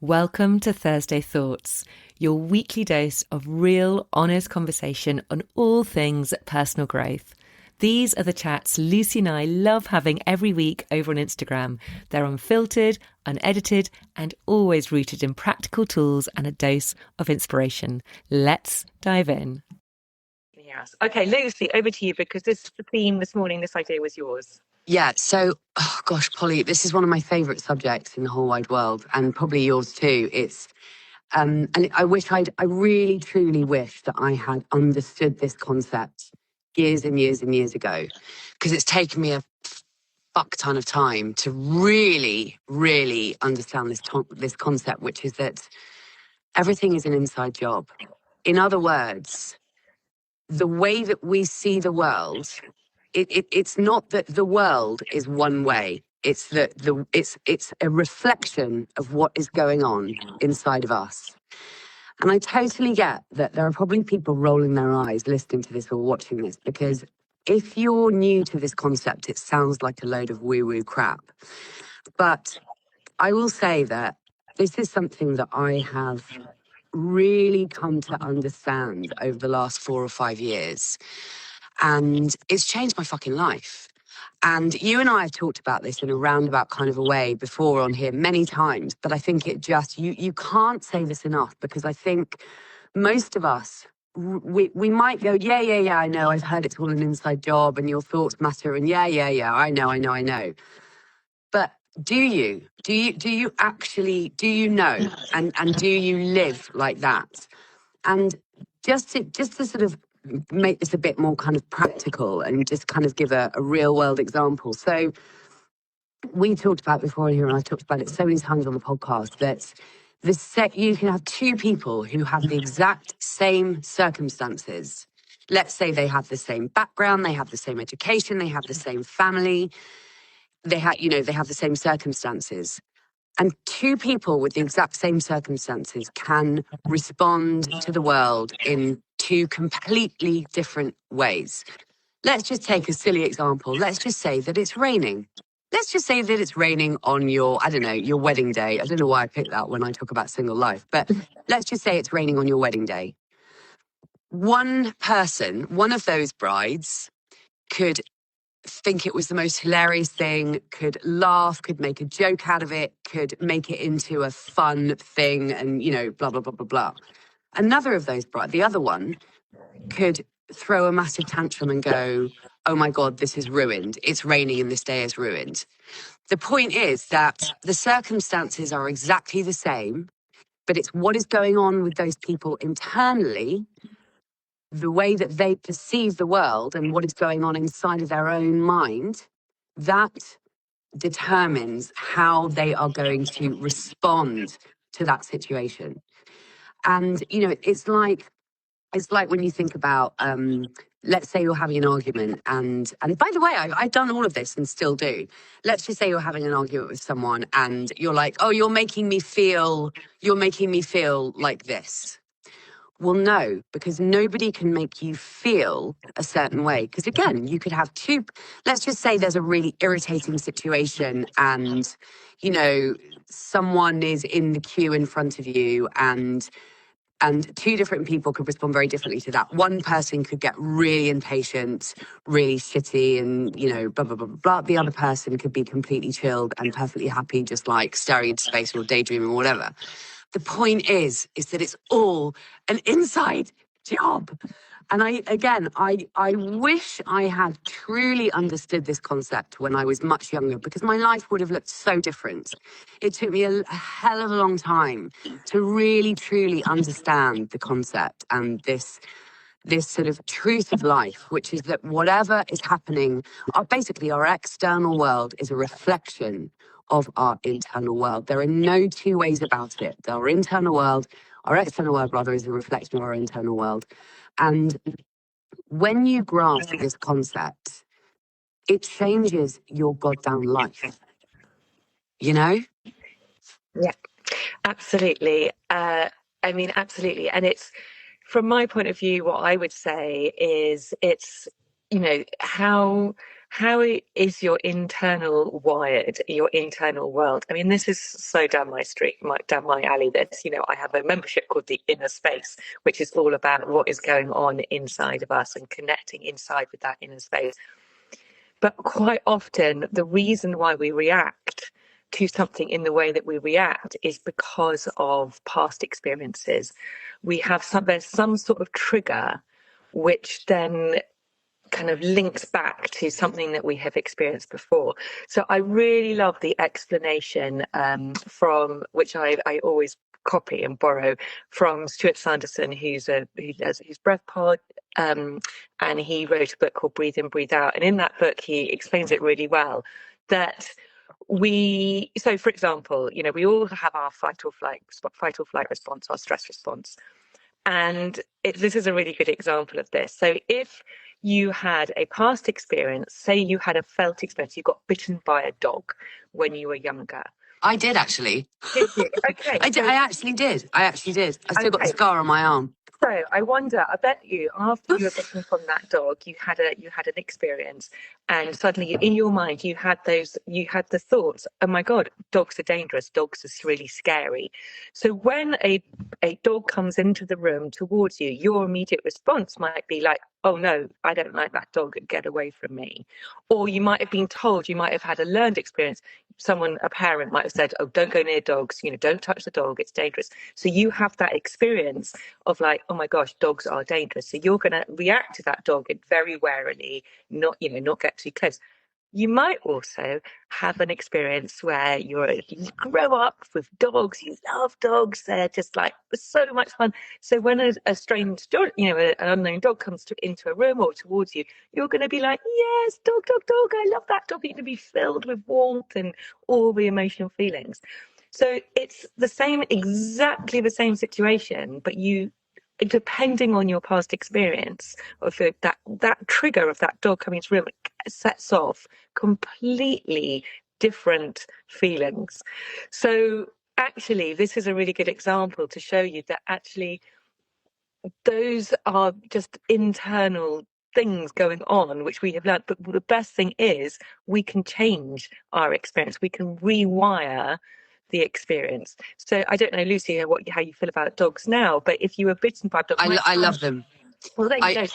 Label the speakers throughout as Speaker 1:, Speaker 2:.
Speaker 1: Welcome to Thursday Thoughts, your weekly dose of real, honest conversation on all things personal growth. These are the chats Lucy and I love having every week over on Instagram. They're unfiltered, unedited, and always rooted in practical tools and a dose of inspiration. Let's dive in. Yes. Okay, Lucy, over to you, because this theme this morning, this idea was yours.
Speaker 2: Yeah, so, Polly, this is one of my favourite subjects in the whole wide world, and probably yours too. It's, and I really, truly wish that I had understood this concept years and years and years ago, because it's taken me a fuck ton of time to really, really understand this concept, which is that everything is an inside job. In other words, the way that we see the world, it's not that the world is one way. It's that it's a reflection of what is going on inside of us. And I totally get that there are probably people rolling their eyes listening to this or watching this, because if you're new to this concept, it sounds like a load of woo-woo crap. But I will say that this is something that I have really come to understand over the last 4 or 5 years. And it's changed my fucking life. And you and I have talked about this in a roundabout kind of a way before on here many times, but I think it just, you can't say this enough, because I think most of us, we might go, yeah, I know, I've heard it's all an inside job and your thoughts matter, and yeah, I know. But do you actually know, and do you live like that? And just to sort of make this a bit more kind of practical and just kind of give a real world example. So we talked about before here, and I've talked about it so many times on the podcast, that you can have two people who have the exact same circumstances. Let's say they have the same background, they have the same education, they have the same family, they have the same circumstances. And two people with the exact same circumstances can respond to the world in two completely different ways. Let's just take a silly example. Let's just say that it's raining. Let's just say that it's raining on your wedding day. I don't know why I picked that when I talk about single life, but let's just say it's raining on your wedding day. One person, one of those brides, could think it was the most hilarious thing, could laugh, could make a joke out of it, could make it into a fun thing, and, blah, blah, blah, blah, blah. Another of those brides, the other one, could throw a massive tantrum and go, oh my God, this is ruined. It's raining and this day is ruined. The point is that the circumstances are exactly the same, but it's what is going on with those people internally, the way that they perceive the world and what is going on inside of their own mind, that determines how they are going to respond to that situation. And, it's like when you think about, let's say you're having an argument, and by the way, I've done all of this and still do. Let's just say you're having an argument with someone and you're like, oh, you're making me feel like this. Well, no, because nobody can make you feel a certain way. Because again, you could have let's just say there's a really irritating situation and, someone is in the queue in front of you, and two different people could respond very differently to that. One person could get really impatient, really shitty, and, blah, blah, blah, blah. The other person could be completely chilled and perfectly happy, just like staring into space or daydreaming or whatever. The point is that it's all an inside job. And I wish I had truly understood this concept when I was much younger, because my life would have looked so different. It took me a hell of a long time to really, truly understand the concept and this sort of truth of life, which is that whatever is happening, basically our external world is a reflection of our internal world. There are no two ways about it. Our external world rather, is a reflection of our internal world. And when you grasp this concept, it changes your goddamn life.
Speaker 1: Yeah, absolutely. Absolutely. And it's, from my point of view, what I would say is it's, how is your internal wired, your internal world? I mean, this is so down my street, down my alley. This, I have a membership called the Inner Space, which is all about what is going on inside of us and connecting inside with that inner space. But quite often, the reason why we react to something in the way that we react is because of past experiences. There's some sort of trigger which then kind of links back to something that we have experienced before. So I really love the explanation from which I always copy and borrow from Stuart Sanderson, who does his breath pod, and he wrote a book called Breathe In, Breathe Out. And in that book, he explains it really well that so for example, we all have our fight or flight response, our stress response. And this is a really good example of this. So if you had a past experience, say you had a felt experience, you got bitten by a dog when you were younger.
Speaker 2: I did actually.
Speaker 1: Did you? Okay.
Speaker 2: I actually did. I still got the scar on my arm.
Speaker 1: So I wonder, I bet you after you were bitten from that dog, you had an experience, and suddenly in your mind you had the thoughts, oh my God, dogs are dangerous, dogs are really scary. So when a dog comes into the room towards you, your immediate response might be like, oh no, I don't like that dog, get away from me. Or you might have been told, you might have had a learned experience. A parent might have said, oh, don't go near dogs, don't touch the dog, it's dangerous. So you have that experience of like, oh my gosh, dogs are dangerous. So you're going to react to that dog and very warily, not get too close. You might also have an experience where you grow up with dogs, you love dogs, they're just like so much fun. So when a strange dog, an unknown dog comes into a room or towards you, you're going to be like, yes, dog, dog, dog, I love that dog. You're going to be filled with warmth and all the emotional feelings. So it's exactly the same situation, but depending on your past experience of that trigger of that dog coming into the room, it sets off completely different feelings. So actually, this is a really good example to show you that actually those are just internal things going on which we have learned. But the best thing is we can change our experience. We can rewire the experience. So I don't know, Lucy, how you feel about dogs now, but if you were bitten by a dog,
Speaker 2: I love them.
Speaker 1: Well, there you go.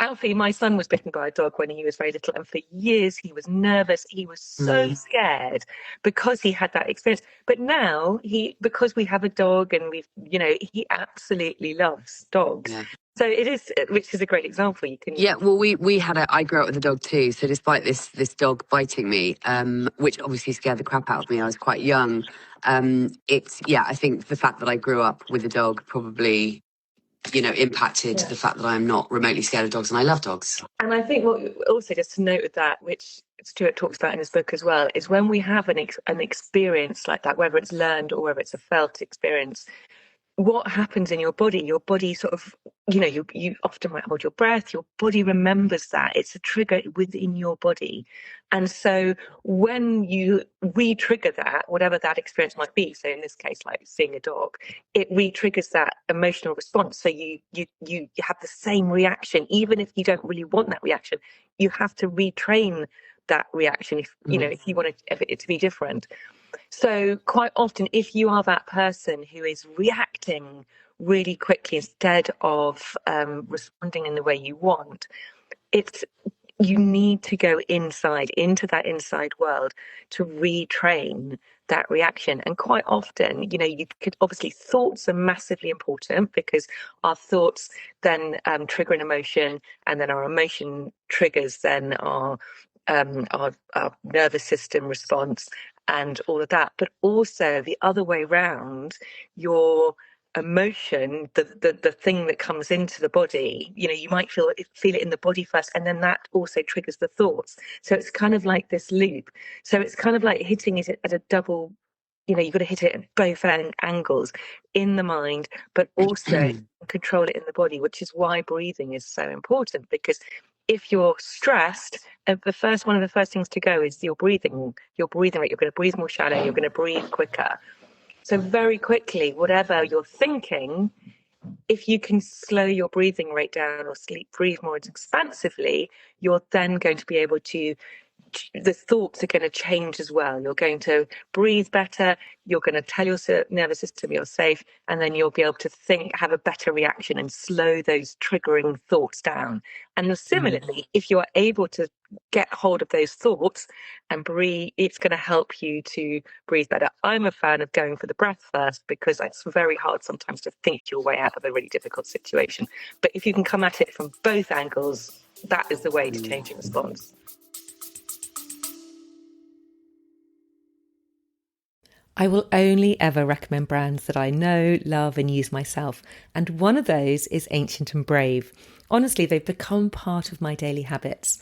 Speaker 1: Alfie, my son, was bitten by a dog when he was very little, and for years he was nervous. He was so scared because he had that experience. But now because we have a dog and he absolutely loves dogs. Yeah. So it is, which is a great example.
Speaker 2: Yeah, well, I grew up with a dog too. So despite this dog biting me, which obviously scared the crap out of me, I was quite young. I think the fact that I grew up with a dog probably, impacted the fact that I'm not remotely scared of dogs, and I love dogs.
Speaker 1: And I think also just to note with that, which Stuart talks about in his book as well, is when we have an experience like that, whether it's learned or whether it's a felt experience, what happens in your body sort of, you often might hold your breath, your body remembers that. It's a trigger within your body. And so when you re-trigger that, whatever that experience might be, so in this case, like seeing a dog, it re-triggers that emotional response. So you have the same reaction, even if you don't really want that reaction, you have to retrain that reaction if you want it to be different. So quite often, if you are that person who is reacting really quickly instead of responding in the way you want, you need to go into that inside world to retrain that reaction. And quite often, you could obviously, thoughts are massively important because our thoughts then trigger an emotion, and then our emotion triggers then our nervous system response and all of that. But also the other way round, your emotion, the thing that comes into the body, you might feel it in the body first, and then that also triggers the thoughts. So it's kind of like this loop. So it's kind of like hitting it at a double, you've got to hit it at both angles, in the mind, but also control it in the body, which is why breathing is so important. Because if you're stressed, one of the first things to go is your breathing rate. You're going to breathe more shallow, you're going to breathe quicker. So very quickly, whatever you're thinking, if you can slow your breathing rate down or breathe more expansively, you're then going to be able to, the thoughts are going to change as well. You're going to breathe better. You're going to tell your nervous system you're safe, and then you'll be able to have a better reaction and slow those triggering thoughts down. And similarly, if you are able to get hold of those thoughts and breathe, it's going to help you to breathe better. I'm a fan of going for the breath first because it's very hard sometimes to think your way out of a really difficult situation. But if you can come at it from both angles, that is the way to change your response. I will only ever recommend brands that I know, love, and use myself. And one of those is Ancient and Brave. Honestly, they've become part of my daily habits.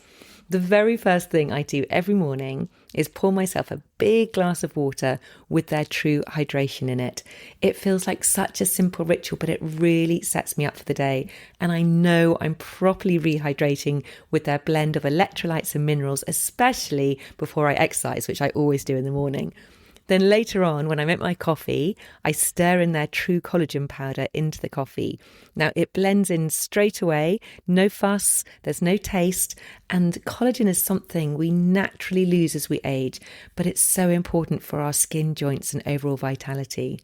Speaker 1: The very first thing I do every morning is pour myself a big glass of water with their True Hydration in it. It feels like such a simple ritual, but it really sets me up for the day. And I know I'm properly rehydrating with their blend of electrolytes and minerals, especially before I exercise, which I always do in the morning. Then later on, when I make my coffee, I stir in their True Collagen powder into the coffee. Now, it blends in straight away, no fuss, there's no taste, and collagen is something we naturally lose as we age, but it's so important for our skin, joints, and overall vitality.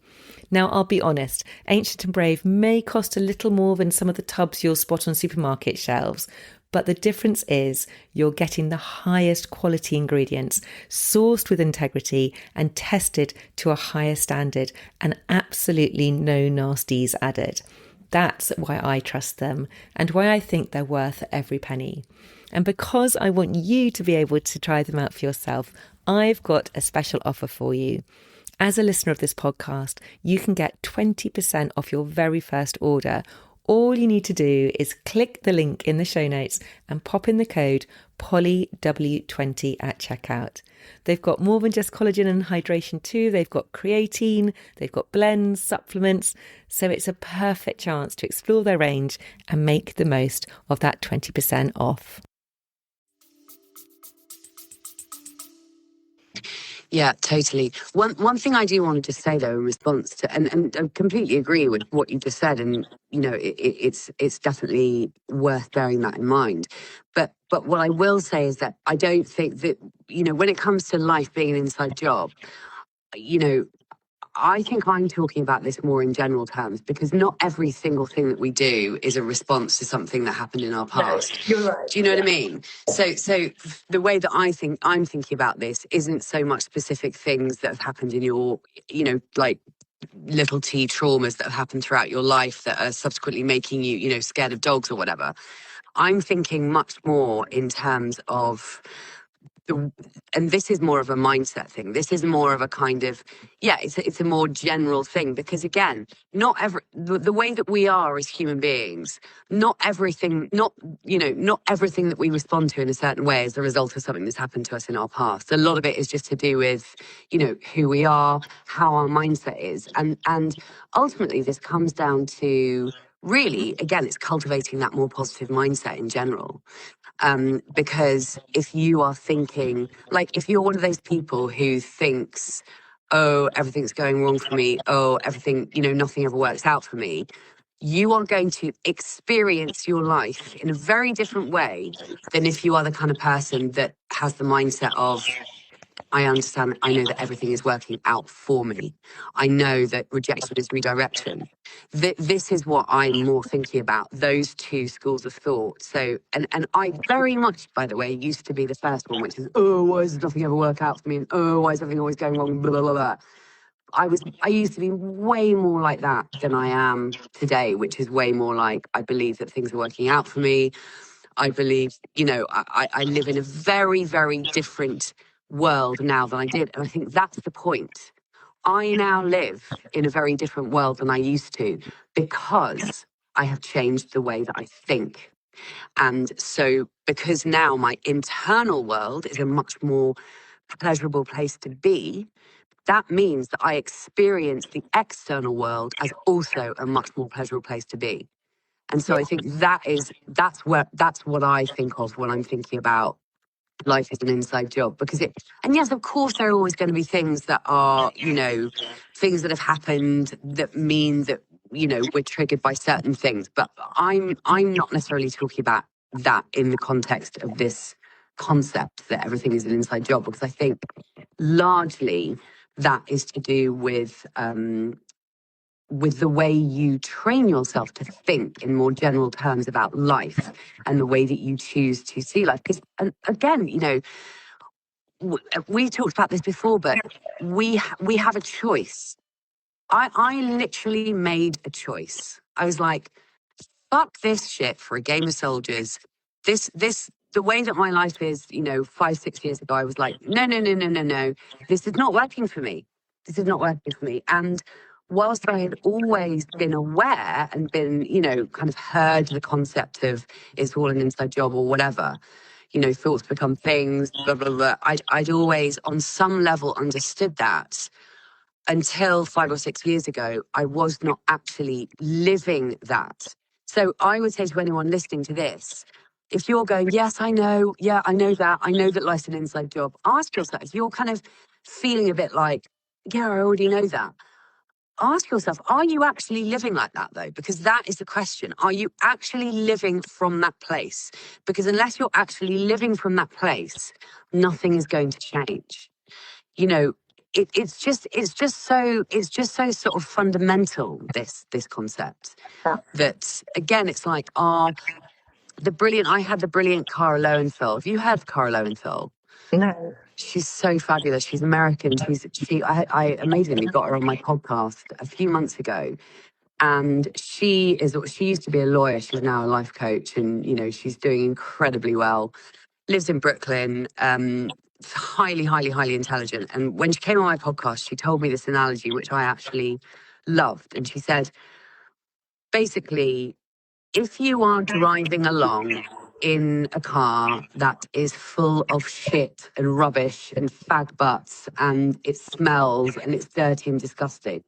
Speaker 1: Now, I'll be honest, Ancient and Brave may cost a little more than some of the tubs you'll spot on supermarket shelves, but the difference is you're getting the highest quality ingredients, sourced with integrity and tested to a higher standard, and absolutely no nasties added. That's why I trust them and why I think they're worth every penny. And because I want you to be able to try them out for yourself, I've got a special offer for you. As a listener of this podcast, you can get 20% off your very first order. All you need to do is click the link in the show notes and pop in the code POLLYW20 at checkout. They've got more than just collagen and hydration too. They've got creatine, they've got blends, supplements. So it's a perfect chance to explore their range and make the most of that 20% off.
Speaker 2: Yeah, totally. One thing I do want to just say though in response to, and I completely agree with what you just said, and you know it's definitely worth bearing that in mind. But what I will say is that I don't think that, you know, when it comes to life being an inside job, you know, I think I'm talking about this more in general terms, because not every single thing that we do is a response to something that happened in our past.
Speaker 1: No, you're right.
Speaker 2: Do you know what I mean? So the way that I'm thinking about this isn't so much specific things that have happened in your, you know, like little t traumas that have happened throughout your life that are subsequently making you, you know, scared of dogs or whatever. I'm thinking much more in terms of and this is more of a mindset thing. This is more of a kind of, yeah, it's a more general thing, because again, not the way that we are as human beings, not everything that we respond to in a certain way is the result of something that's happened to us in our past. A lot of it is just to do with, you know, who we are, how our mindset is. And ultimately this comes down to, really, again, it's cultivating that more positive mindset in general. Because if you are thinking, like, if you're one of those people who thinks, oh, everything's going wrong for me, oh, everything, you know, nothing ever works out for me, you are going to experience your life in a very different way than if you are the kind of person that has the mindset of, I understand, I know that everything is working out for me. I know that rejection is redirection. This is what I'm more thinking about, those two schools of thought. So, and I very much, by the way, used to be the first one, which is, oh, why does nothing ever work out for me? And oh, why is everything always going wrong? Blah, blah, blah, blah. I used to be way more like that than I am today, which is way more like, I believe that things are working out for me. I believe, you know, I live in a very, very different world now than I did. And I think that's the point. I now live in a very different world than I used to, because I have changed the way that I think. And so because now my internal world is a much more pleasurable place to be, that means that I experience the external world as also a much more pleasurable place to be. And so I think that's what I think of when I'm thinking about life is an inside job, because and yes, of course, there are always going to be things that are, you know, things that have happened that mean that we're triggered by certain things. But I'm not necessarily talking about that in the context of this concept that everything is an inside job, because I think largely that is to do with the way you train yourself to think in more general terms about life and the way that you choose to see life. Because, again, we talked about this before, but we have a choice. I literally made a choice. I was like, fuck this shit for a game of soldiers. The way that my life is, 5-6 years ago, I was like, no. This is not working for me. This is not working for me. And whilst I had always been aware and been, kind of heard the concept of it's all an inside job or whatever, thoughts become things, blah, blah, blah. I'd always, on some level, understood that until 5 or 6 years ago, I was not actually living that. So I would say to anyone listening to this, if you're going, yes, I know that life's an inside job, ask yourself, if you're kind of feeling a bit like, yeah, I already know that. Ask yourself, are you actually living like that, though? Because that is the question. Are you actually living from that place? Because unless you're actually living from that place, nothing is going to change. It's just so sort of fundamental, this concept, that again, it's like, I had the brilliant Cara Lowenthal. Have you heard of Cara Lowenthal?
Speaker 3: No.
Speaker 2: She's so fabulous. She's American. I amazingly got her on my podcast a few months ago. And she used to be a lawyer. She's now a life coach, and she's doing incredibly well. Lives in Brooklyn. Highly, highly, highly intelligent. And when she came on my podcast, she told me this analogy, which I actually loved. And she said, basically, if you are driving along in a car that is full of shit and rubbish and fag butts, and it smells and it's dirty and disgusting,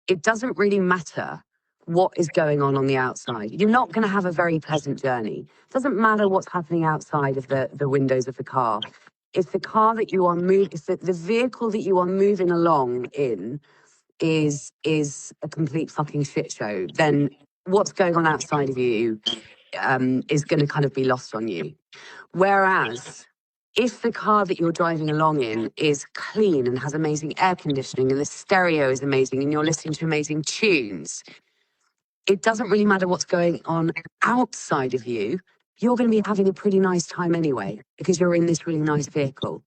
Speaker 2: it doesn't really matter what is going on the outside. You're not going to have a very pleasant journey. It doesn't matter what's happening outside of the windows of the car. If the car that you are if the vehicle that you are moving along in is a complete fucking shit show, then what's going on outside of you is going to kind of be lost on you. Whereas if the car that you're driving along in is clean and has amazing air conditioning and the stereo is amazing and you're listening to amazing tunes, it doesn't really matter what's going on outside of you. You're going to be having a pretty nice time anyway, because you're in this really nice vehicle.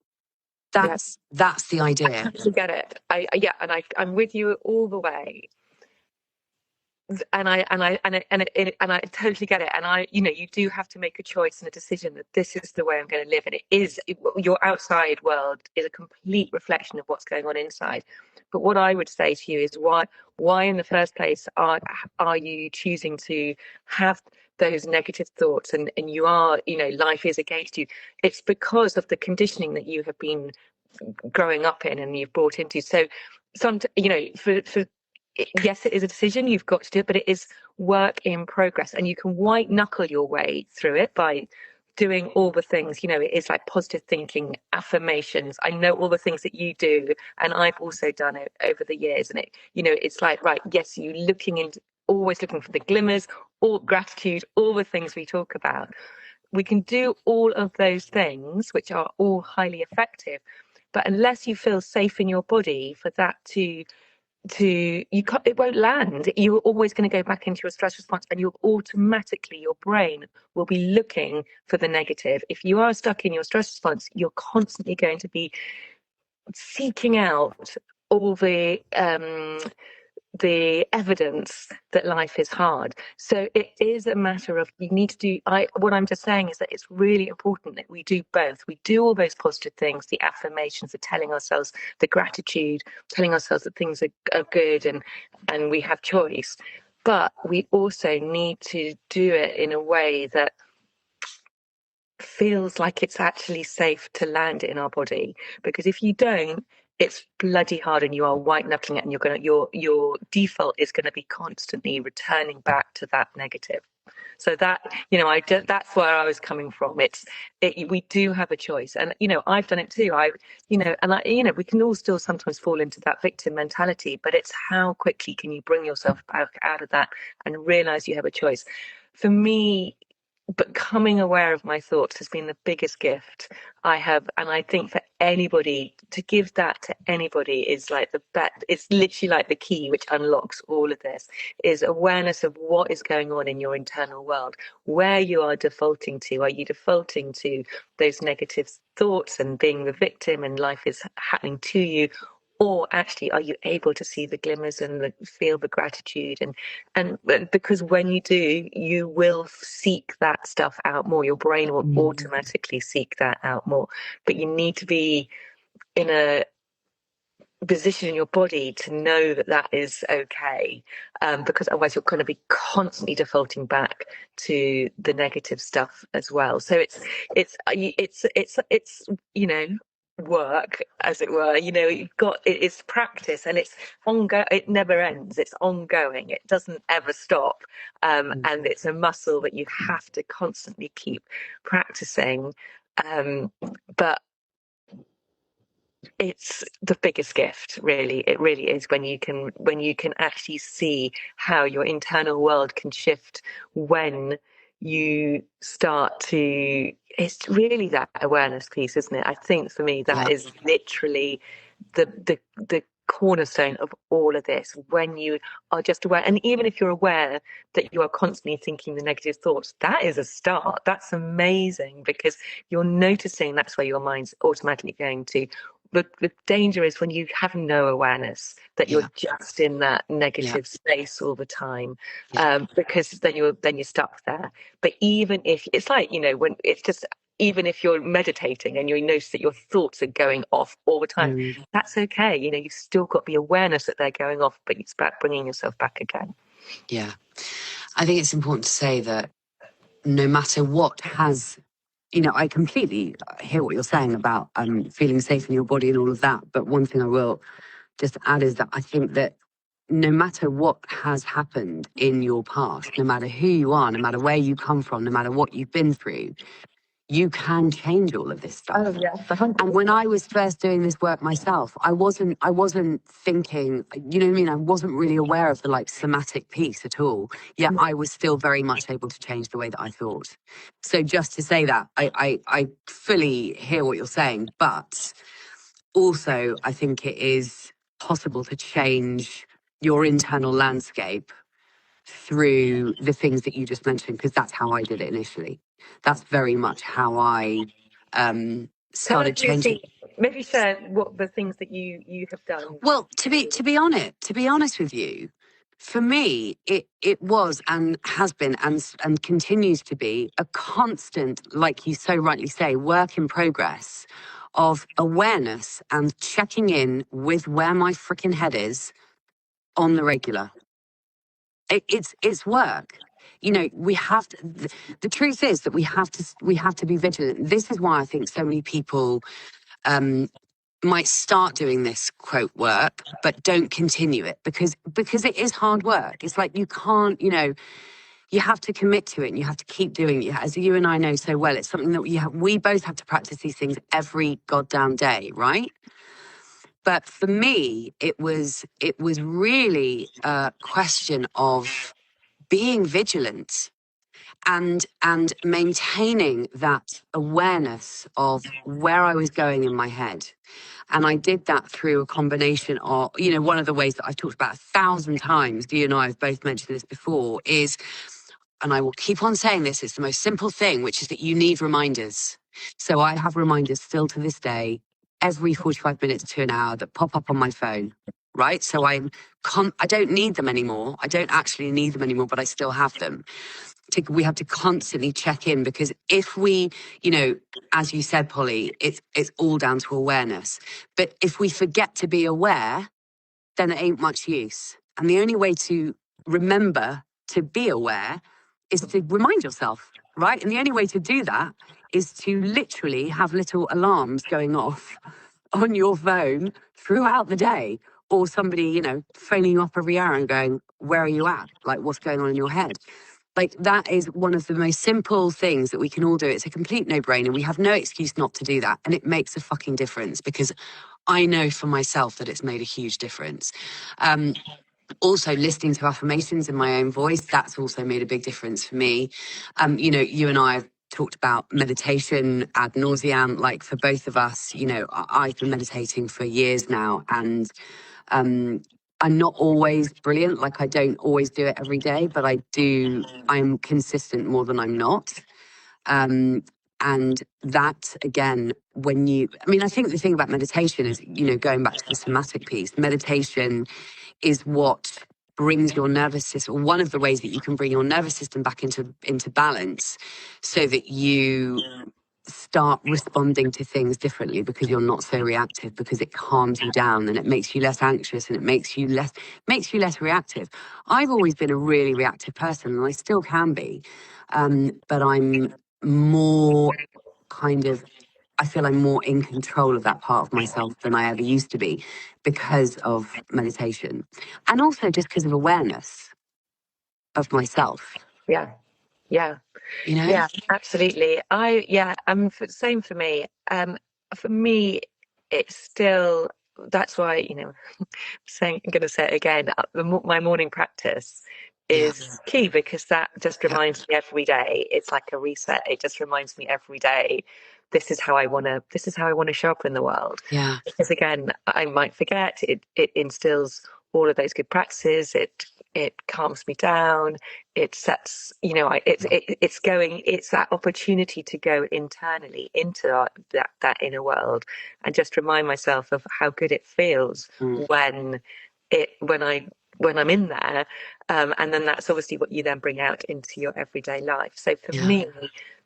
Speaker 2: That's the idea.
Speaker 3: I totally get it. I'm with you all the way. And I totally get it. And you do have to make a choice and a decision that this is the way I'm going to live. And your outside world is a complete reflection of what's going on inside. But what I would say to you is why in the first place are you choosing to have those negative thoughts and you are, life is against you? It's because of the conditioning that you have been growing up in and you've brought into. So yes, it is a decision, you've got to do it, but it is work in progress, and you can white knuckle your way through it by doing all the things. It is like positive thinking, affirmations. I know all the things that you do, and I've also done it over the years. And it's like, right, yes, you always looking for the glimmers, all gratitude, all the things we talk about. We can do all of those things, which are all highly effective, but unless you feel safe in your body for that it won't land. You're always going to go back into your stress response, and your brain will be looking for the negative. If you are stuck in your stress response, you're constantly going to be seeking out all the evidence that life is hard. So it is a matter of, you need to do, what I'm just saying is that it's really important that we do both. We do all those positive things, the affirmations, the telling ourselves, the gratitude, telling ourselves that things are good and we have choice. But we also need to do it in a way that feels like it's actually safe to land in our body. Because if you don't, it's bloody hard and you are white knuckling it, and your default is going to be constantly returning back to that negative. So that, that's where I was coming from. We do have a choice, and I've done it too. We can all still sometimes fall into that victim mentality, but it's how quickly can you bring yourself back out of that and realize you have a choice. For me, becoming aware of my thoughts has been the biggest gift I have, and I think for anybody to give that to anybody is like the best. It's literally like the key which unlocks all of this, is awareness of what is going on in your internal world, where you are defaulting to. Are you defaulting to those negative thoughts and being the victim and life is happening to you? Or actually, are you able to see the glimmers and feel the gratitude? And because when you do, you will seek that stuff out more. Your brain will automatically seek that out more. But you need to be in a position in your body to know that that is okay, because otherwise you're going to be constantly defaulting back to the negative stuff as well. So it's work, as it were. It's practice, and it's ongoing. It never ends. It's ongoing. It doesn't ever stop, and it's a muscle that you have to constantly keep practicing. But it's the biggest gift, really. It really is, when you can actually see how your internal world can shift when you start to. It's really that awareness piece, isn't it? I think for me that is literally the cornerstone of all of this. When you are just aware, and even if you're aware that you are constantly thinking the negative thoughts, that is a start. That's amazing, because you're noticing that's where your mind's automatically going to. But the danger is when you have no awareness, that you're just in that negative space all the time, because then you're stuck there. But even if it's like, when it's just, even if you're meditating and you notice that your thoughts are going off all the time, that's okay. You've still got the awareness that they're going off, but it's about bringing yourself back again.
Speaker 2: Yeah. I think it's important to say that no matter what has, I completely hear what you're saying about feeling safe in your body and all of that. But one thing I will just add is that I think that no matter what has happened in your past, no matter who you are, no matter where you come from, no matter what you've been through, you can change all of this stuff.
Speaker 3: Oh, yes, 100%.
Speaker 2: And when I was first doing this work myself, I wasn't thinking, you know what I mean? I wasn't really aware of the somatic piece at all. Yet I was still very much able to change the way that I thought. So just to say that, I fully hear what you're saying, but also I think it is possible to change your internal landscape through the things that you just mentioned, because that's how I did it initially. That's very much how I started changing.
Speaker 3: Maybe share what the things that you have done.
Speaker 2: Well, to be honest with you, for me, it was and has been and continues to be a constant, like you so rightly say, work in progress of awareness and checking in with where my freaking head is on the regular. It's work. We have to. The truth is that we have to be vigilant. This is why I think so many people might start doing this quote work, but don't continue it because it is hard work. It's like you can't. You have to commit to it and you have to keep doing it. As you and I know so well, it's something that we both have to practice these things every goddamn day, right? But for me, it was really a question of being vigilant and maintaining that awareness of where I was going in my head. And I did that through a combination of, one of the ways that I've talked about 1,000 times, you and I have both mentioned this before, is, and I will keep on saying this, it's the most simple thing, which is that you need reminders. So I have reminders still to this day, every 45 minutes to an hour, that pop up on my phone, right? So I don't need them anymore. I don't actually need them anymore, but I still have them. We have to constantly check in, because if we, as you said, Polly, it's all down to awareness. But if we forget to be aware, then it ain't much use. And the only way to remember to be aware is to remind yourself, right? And the only way to do that is to literally have little alarms going off on your phone throughout the day, or somebody, phoning you up every hour and going, where are you at? Like, what's going on in your head? Like, that is one of the most simple things that we can all do. It's a complete no-brainer. We have no excuse not to do that. And it makes a fucking difference, because I know for myself that it's made a huge difference. Also, listening to affirmations in my own voice, that's also made a big difference for me. You know, you and I have talked about meditation ad nauseam. Like, for both of us, you know, I've been meditating for years now, and I'm not always brilliant. Like, I don't always do it every day, but I do. I'm consistent more than I'm not. And that, again, I think the thing about meditation is, you know, going back to the somatic piece, meditation is what brings your nervous system, one of the ways that you can bring your nervous system back into balance, so that you start responding to things differently, because you're not so reactive, because it calms you down and it makes you less anxious, and it makes you less reactive. I've always been a really reactive person, and I still can be, but I'm more I feel I'm more in control of that part of myself than I ever used to be, because of meditation, and also just because of awareness of myself.
Speaker 3: Yeah.
Speaker 2: You know?
Speaker 3: Yeah, absolutely. Same for me. For me, it's still, that's why, you know, I'm going to say it again, my morning practice is key, because that just reminds me every day. It's like a reset. It just reminds me every day, this is how I want to show up in the world.
Speaker 2: Yeah.
Speaker 3: Because again, I might forget. It instills all of those good practices. It calms me down. It sets, you know, it's that opportunity to go internally into that inner world, and just remind myself of how good it feels when I'm in there, and then that's obviously what you then bring out into your everyday life. So for me,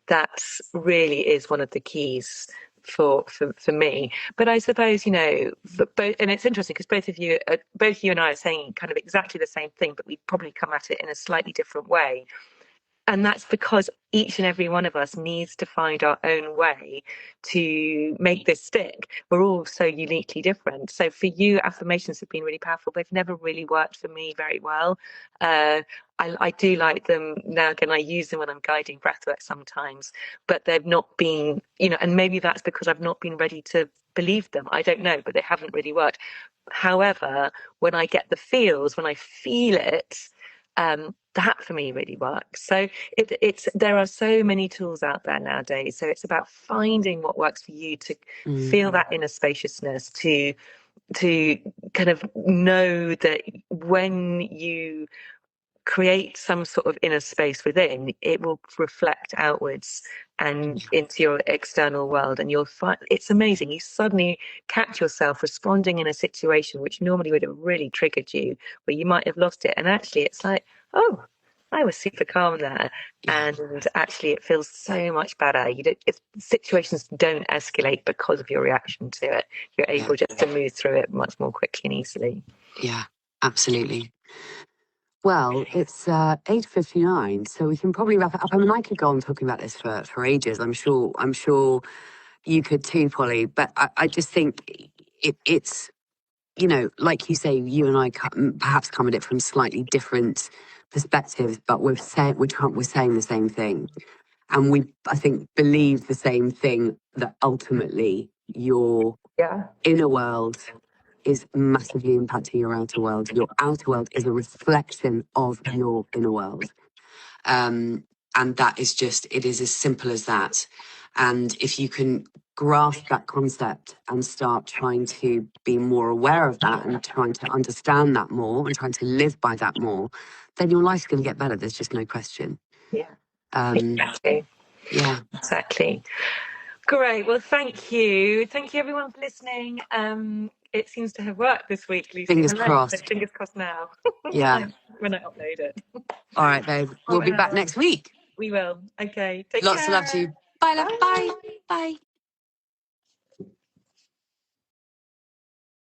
Speaker 3: that really is one of the keys for me. But I suppose, you know, both, and it's interesting because both you and I are saying kind of exactly the same thing, but we probably come at it in a slightly different way. And that's because each and every one of us needs to find our own way to make this stick. We're all so uniquely different. So for you, affirmations have been really powerful. They've never really worked for me very well. I do like them now. Again, I use them when I'm guiding breathwork sometimes, but they've not been, you know, and maybe that's because I've not been ready to believe them. I don't know, but they haven't really worked. However, when I get the feels, when I feel it, that for me really works. So there are so many tools out there nowadays. So it's about finding what works for you to feel that inner spaciousness, to kind of know that when you create some sort of inner space within, it will reflect outwards and into your external world, and you'll find it's amazing. You suddenly catch yourself responding in a situation which normally would have really triggered you, where you might have lost it, and actually it's like, oh, I was super calm there, and actually it feels so much better. If situations don't escalate because of your reaction to it, you're able just to move through it much more quickly and easily.
Speaker 2: Yeah, absolutely. Well, it's 8:59, so we can probably wrap it up. I mean, I could go on talking about this for ages. I'm sure you could too, Polly. But I just think it's, you know, like you say, you and I perhaps come at it from slightly different perspectives, but we're saying the same thing, and we, I think, believe the same thing, that ultimately your inner world is massively impacting your outer world. Your outer world is a reflection of your inner world. And that is just, it is as simple as that. And if you can grasp that concept and start trying to be more aware of that, and trying to understand that more, and trying to live by that more, then your life's going to get better. There's just no question.
Speaker 3: Exactly.
Speaker 2: Yeah.
Speaker 3: Exactly. Great. Well, thank you. Thank you, everyone, for listening. It seems to have worked this week, Lucy.
Speaker 2: Fingers crossed.
Speaker 3: Fingers crossed now.
Speaker 2: Yeah.
Speaker 3: When I upload it.
Speaker 2: All right, babe. We'll be back next week.
Speaker 3: We will. Okay. Take
Speaker 2: Lots
Speaker 3: care.
Speaker 2: of love to you. Bye, love. Bye. Bye.